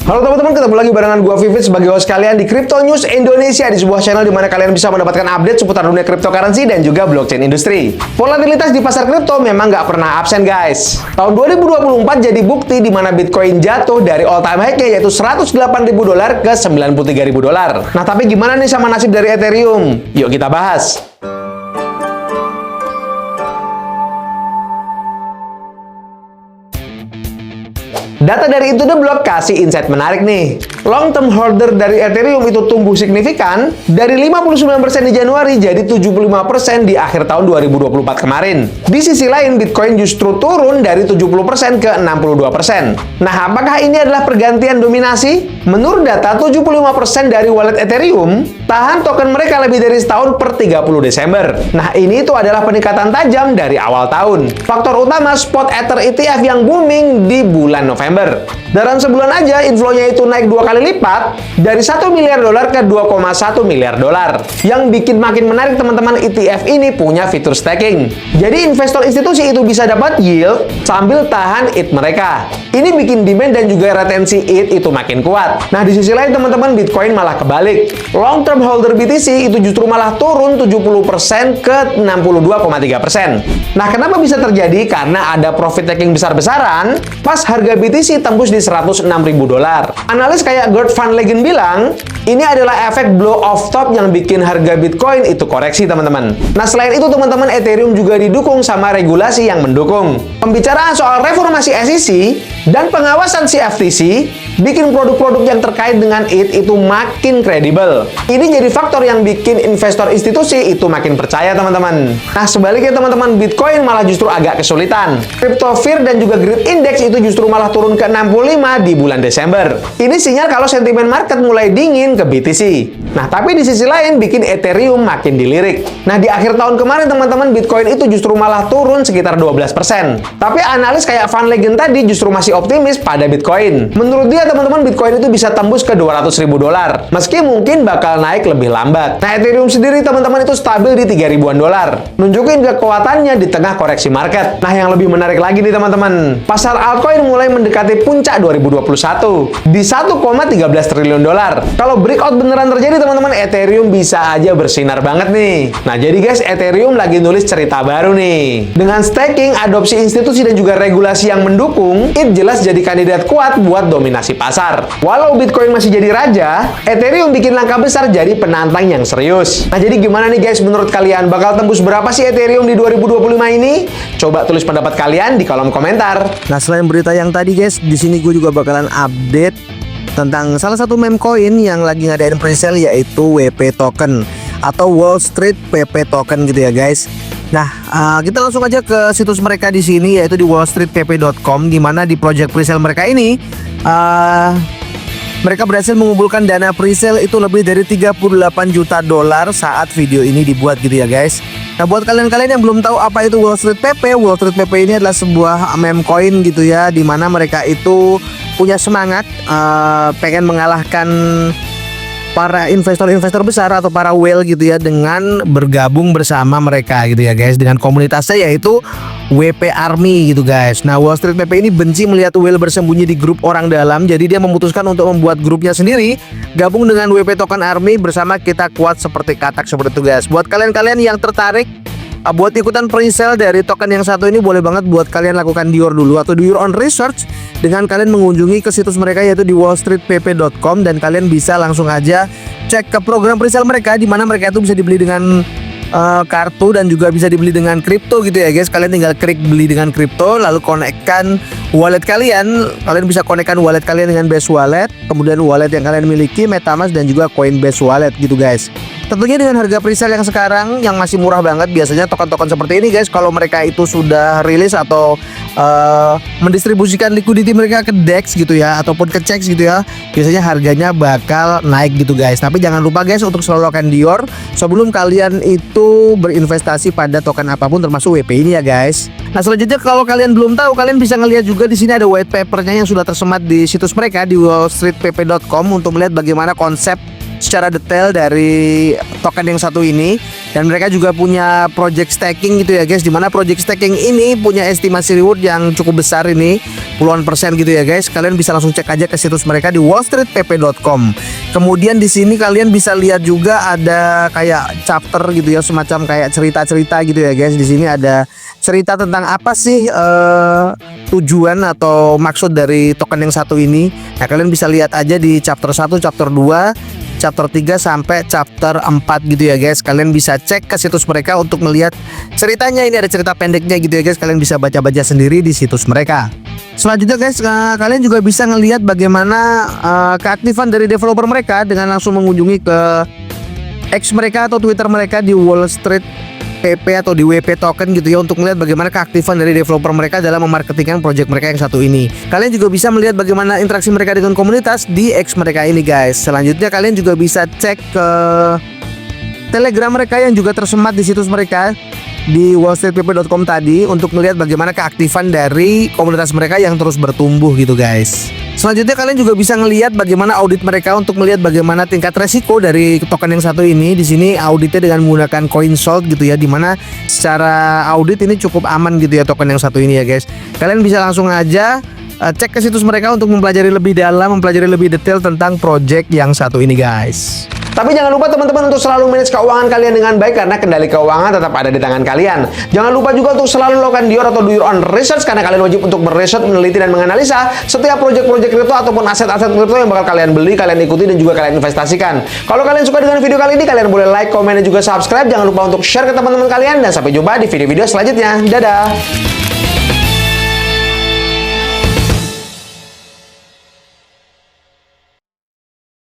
Halo teman-teman, ketemu lagi barengan gua Vivit sebagai host kalian di Crypto News Indonesia, di sebuah channel di mana kalian bisa mendapatkan update seputar dunia cryptocurrency dan juga blockchain industri. Volatilitas di pasar kripto memang nggak pernah absen guys. Tahun 2024 jadi bukti di mana Bitcoin jatuh dari all time high-nya yaitu $108.000 ke $93.000. Nah, tapi gimana nih sama nasib dari Ethereum? Yuk kita bahas. Data dari Into The Block kasih insight menarik nih. Long term holder dari Ethereum itu tumbuh signifikan dari 59% di Januari jadi 75% di akhir tahun 2024 kemarin. Di sisi lain, Bitcoin justru turun dari 70% ke 62%. Nah, apakah ini adalah pergantian dominasi? Menurut data, 75% dari wallet Ethereum tahan token mereka lebih dari setahun per 30 Desember. Nah, ini itu adalah peningkatan tajam dari awal tahun. Faktor utama spot Ether ETF yang booming di bulan November. Dalam sebulan aja, inflow-nya itu naik 2 kali lipat dari $1 miliar ke $2,1 miliar. Yang bikin makin menarik teman-teman, ETF ini punya fitur staking. Jadi investor institusi itu bisa dapat yield sambil tahan ETH mereka. Ini bikin demand dan juga retensi ETH itu makin kuat. Nah, di sisi lain teman-teman, Bitcoin malah kebalik. Long term holder BTC itu justru malah turun 70% ke 62,3%. Nah, kenapa bisa terjadi? Karena ada profit taking besar-besaran pas harga BTC tembus di $106.000. Analis kayak Gerd Van Legend bilang, ini adalah efek blow off top yang bikin harga Bitcoin itu koreksi, teman-teman. Nah, selain itu, teman-teman, Ethereum juga didukung sama regulasi yang mendukung. Pembicaraan soal reformasi SEC dan pengawasan CFTC bikin produk-produk yang terkait dengan ETH itu makin kredibel. Ini jadi faktor yang bikin investor institusi itu makin percaya, teman-teman. Nah, sebaliknya, teman-teman, Bitcoin malah justru agak kesulitan. Crypto Fear dan juga Greed Index itu justru malah turun ke 65 di bulan Desember. Ini sinyal kalau sentimen market mulai dingin ke BTC. Nah, tapi di sisi lain bikin Ethereum makin dilirik. Nah, di akhir tahun kemarin, teman-teman, Bitcoin itu justru malah turun sekitar 12%. Tapi analis kayak Van Legend tadi justru masih optimis pada Bitcoin. Menurut dia, teman-teman, Bitcoin itu bisa tembus ke $200.000. Meski mungkin bakal naik lebih lambat. Nah, Ethereum sendiri, teman-teman, itu stabil di $3.000-an. Nunjukin kekuatannya di tengah koreksi market. Nah, yang lebih menarik lagi nih, teman-teman. Pasar altcoin mulai mendekati puncak 2021 di $1,13 triliun. Kalau breakout beneran terjadi, teman-teman, Ethereum bisa aja bersinar banget nih. Nah, jadi guys, Ethereum lagi nulis cerita baru nih. Dengan staking, adopsi institusi dan juga regulasi yang mendukung, itu jelas jadi kandidat kuat buat dominasi pasar. Walau Bitcoin masih jadi raja, Ethereum bikin langkah besar jadi penantang yang serius. Nah, jadi gimana nih guys, menurut kalian bakal tembus berapa sih Ethereum di 2025 ini? Coba tulis pendapat kalian di kolom komentar. Nah, selain berita yang tadi guys, di sini gue juga bakalan update tentang salah satu meme coin yang lagi ngadain presale, yaitu WP token atau Wall Street PP token gitu ya guys. Nah, kita langsung aja ke situs mereka di sini, yaitu di wallstreetpp.com, di mana di project presale mereka ini mereka berhasil mengumpulkan dana presale itu lebih dari $38 juta saat video ini dibuat gitu ya guys. Nah, buat kalian-kalian yang belum tahu apa itu Wall Street PP, Wall Street PP ini adalah sebuah meme coin gitu ya, di mana mereka itu punya semangat pengen mengalahkan para investor-investor besar atau para whale gitu ya, dengan bergabung bersama mereka gitu ya guys, dengan komunitasnya yaitu WP Army gitu guys. Nah, Wall Street PP ini benci melihat whale bersembunyi di grup orang dalam, jadi dia memutuskan untuk membuat grupnya sendiri, gabung dengan WP Token Army bersama kita kuat seperti katak seperti itu guys. Buat kalian-kalian yang tertarik buat ikutan presale dari token yang satu ini, boleh banget buat kalian lakukan di your dulu atau do your own research dengan kalian mengunjungi ke situs mereka, yaitu di wallstreetpp.com, dan kalian bisa langsung aja cek ke program presale mereka, di mana mereka itu bisa dibeli dengan kartu dan juga bisa dibeli dengan kripto gitu ya guys. Kalian tinggal klik beli dengan kripto, lalu konekkan wallet kalian. Kalian bisa konekkan wallet kalian dengan Base Wallet, kemudian wallet yang kalian miliki, MetaMask dan juga Coinbase Wallet gitu guys. Tentunya dengan harga presale yang sekarang yang masih murah banget. Biasanya token-token seperti ini guys, kalau mereka itu sudah rilis atau mendistribusikan liquidity mereka ke DEX gitu ya, ataupun ke CEX gitu ya, biasanya harganya bakal naik gitu guys. Tapi jangan lupa guys untuk selalu lakukan Dior sebelum kalian itu berinvestasi pada token apapun termasuk WP ini ya guys. Nah, selanjutnya kalau kalian belum tahu, kalian bisa ngelihat juga di sini ada white papernya yang sudah tersemat di situs mereka di wallstreetpp.com untuk melihat bagaimana konsep secara detail dari token yang satu ini. Dan mereka juga punya project staking gitu ya guys, dimana project staking ini punya estimasi reward yang cukup besar ini, puluhan persen gitu ya guys. Kalian bisa langsung cek aja ke situs mereka di wallstreetpp.com. Kemudian di sini kalian bisa lihat juga ada kayak chapter gitu ya, semacam kayak cerita-cerita gitu ya guys. Di sini ada cerita tentang apa sih tujuan atau maksud dari token yang satu ini. Nah, kalian bisa lihat aja di chapter 1, chapter 2, chapter 3 sampai chapter 4 gitu ya guys. Kalian bisa cek ke situs mereka untuk melihat ceritanya. Ini ada cerita pendeknya gitu ya guys. Kalian bisa baca-baca sendiri di situs mereka. Selanjutnya guys, kalian juga bisa ngelihat bagaimana keaktifan dari developer mereka dengan langsung mengunjungi ke X mereka atau Twitter mereka di Wall Street PP atau di WP Token gitu ya, untuk melihat bagaimana keaktifan dari developer mereka dalam memarketingkan project mereka yang satu ini. Kalian juga bisa melihat bagaimana interaksi mereka dengan komunitas di X mereka ini guys. Selanjutnya kalian juga bisa cek ke Telegram mereka yang juga tersemat di situs mereka di wallstreetpp.com tadi, untuk melihat bagaimana keaktifan dari komunitas mereka yang terus bertumbuh gitu guys. Selanjutnya kalian juga bisa ngelihat bagaimana audit mereka untuk melihat bagaimana tingkat resiko dari token yang satu ini. Di sini auditnya dengan menggunakan CoinSalt gitu ya, dimana secara audit ini cukup aman gitu ya token yang satu ini ya guys. Kalian bisa langsung aja cek ke situs mereka untuk mempelajari lebih dalam, mempelajari lebih detail tentang project yang satu ini guys. Tapi jangan lupa teman-teman untuk selalu manage keuangan kalian dengan baik, karena kendali keuangan tetap ada di tangan kalian. Jangan lupa juga untuk selalu melakukan your atau do your own research, karena kalian wajib untuk beresearch, meneliti dan menganalisa setiap proyek-proyek kripto ataupun aset-aset kripto yang bakal kalian beli, kalian ikuti dan juga kalian investasikan. Kalau kalian suka dengan video kali ini, kalian boleh like, komen dan juga subscribe. Jangan lupa untuk share ke teman-teman kalian, dan sampai jumpa di video-video selanjutnya. Dadah.